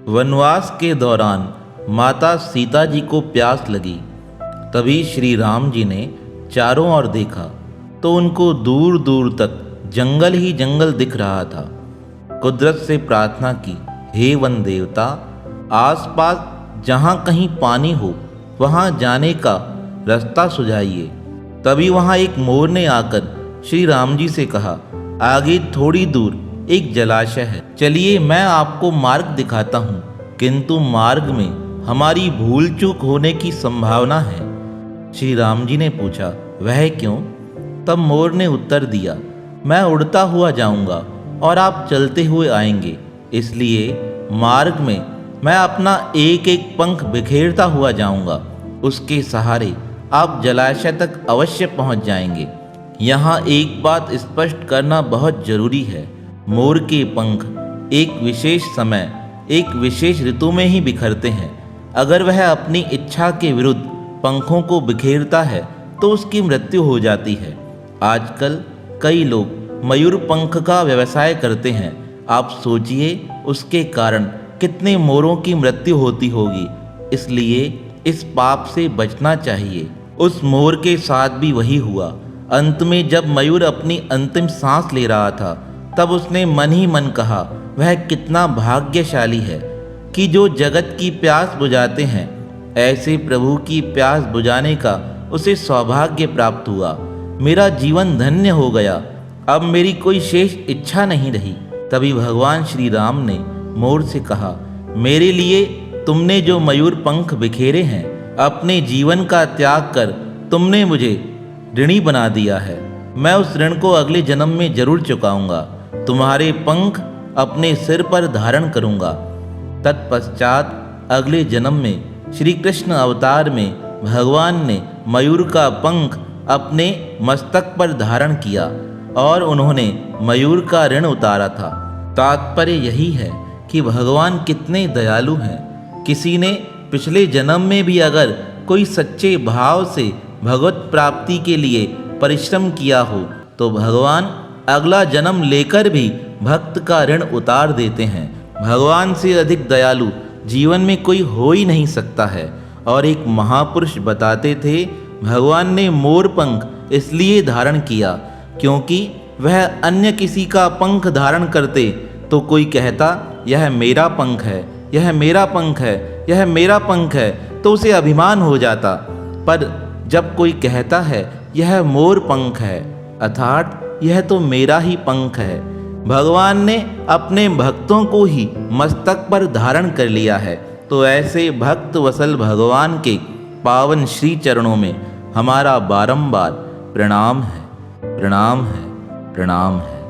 वनवास के दौरान माता सीता जी को प्यास लगी। तभी श्री राम जी ने चारों ओर देखा तो उनको दूर दूर तक जंगल ही जंगल दिख रहा था। कुदरत से प्रार्थना की, हे वन देवता, आसपास जहाँ कहीं पानी हो वहाँ जाने का रास्ता सुझाइए। तभी वहाँ एक मोर ने आकर श्री राम जी से कहा, आगे थोड़ी दूर एक जलाशय है, चलिए मैं आपको मार्ग दिखाता हूँ, किंतु मार्ग में हमारी भूल चूक होने की संभावना है। श्री राम जी ने पूछा, वह क्यों? तब मोर ने उत्तर दिया, मैं उड़ता हुआ जाऊंगा और आप चलते हुए आएंगे, इसलिए मार्ग में मैं अपना एक एक पंख बिखेरता हुआ जाऊंगा। उसके सहारे आप जलाशय तक अवश्य पहुंच जाएंगे। यहाँ एक बात स्पष्ट करना बहुत जरूरी है, मोर के पंख एक विशेष समय, एक विशेष ऋतु में ही बिखरते हैं। अगर वह अपनी इच्छा के विरुद्ध पंखों को बिखेरता है तो उसकी मृत्यु हो जाती है। आजकल कई लोग मयूर पंख का व्यवसाय करते हैं। आप सोचिए उसके कारण कितने मोरों की मृत्यु होती होगी। इसलिए इस पाप से बचना चाहिए। उस मोर के साथ भी वही हुआ। अंत में जब मयूर अपनी अंतिम सांस ले रहा था तब उसने मन ही मन कहा, वह कितना भाग्यशाली है कि जो जगत की प्यास बुझाते हैं, ऐसे प्रभु की प्यास बुझाने का उसे सौभाग्य प्राप्त हुआ। मेरा जीवन धन्य हो गया, अब मेरी कोई शेष इच्छा नहीं रही। तभी भगवान श्री राम ने मोर से कहा, मेरे लिए तुमने जो मयूर पंख बिखेरे हैं, अपने जीवन का त्याग कर तुमने मुझे ऋणी बना दिया है। मैं उस ऋण को अगले जन्म में जरूर चुकाऊंगा। तुम्हारे पंख अपने सिर पर धारण करूंगा। तत्पश्चात अगले जन्म में श्री कृष्ण अवतार में भगवान ने मयूर का पंख अपने मस्तक पर धारण किया और उन्होंने मयूर का ऋण उतारा था। तात्पर्य यही है कि भगवान कितने दयालु हैं। किसी ने पिछले जन्म में भी अगर कोई सच्चे भाव से भगवत प्राप्ति के लिए परिश्रम किया हो तो भगवान अगला जन्म लेकर भी भक्त का ऋण उतार देते हैं। भगवान से अधिक दयालु जीवन में कोई हो ही नहीं सकता है। और एक महापुरुष बताते थे, भगवान ने मोर पंख इसलिए धारण किया क्योंकि वह अन्य किसी का पंख धारण करते तो कोई कहता, यह मेरा पंख है, यह मेरा पंख है, यह मेरा पंख है, तो उसे अभिमान हो जाता। पर जब कोई कहता है यह मोर पंख है, अर्थात यह तो मेरा ही पंख है, भगवान ने अपने भक्तों को ही मस्तक पर धारण कर लिया है। तो ऐसे भक्त वसल भगवान के पावन श्री चरणों में हमारा बारंबार प्रणाम है, प्रणाम है, प्रणाम है।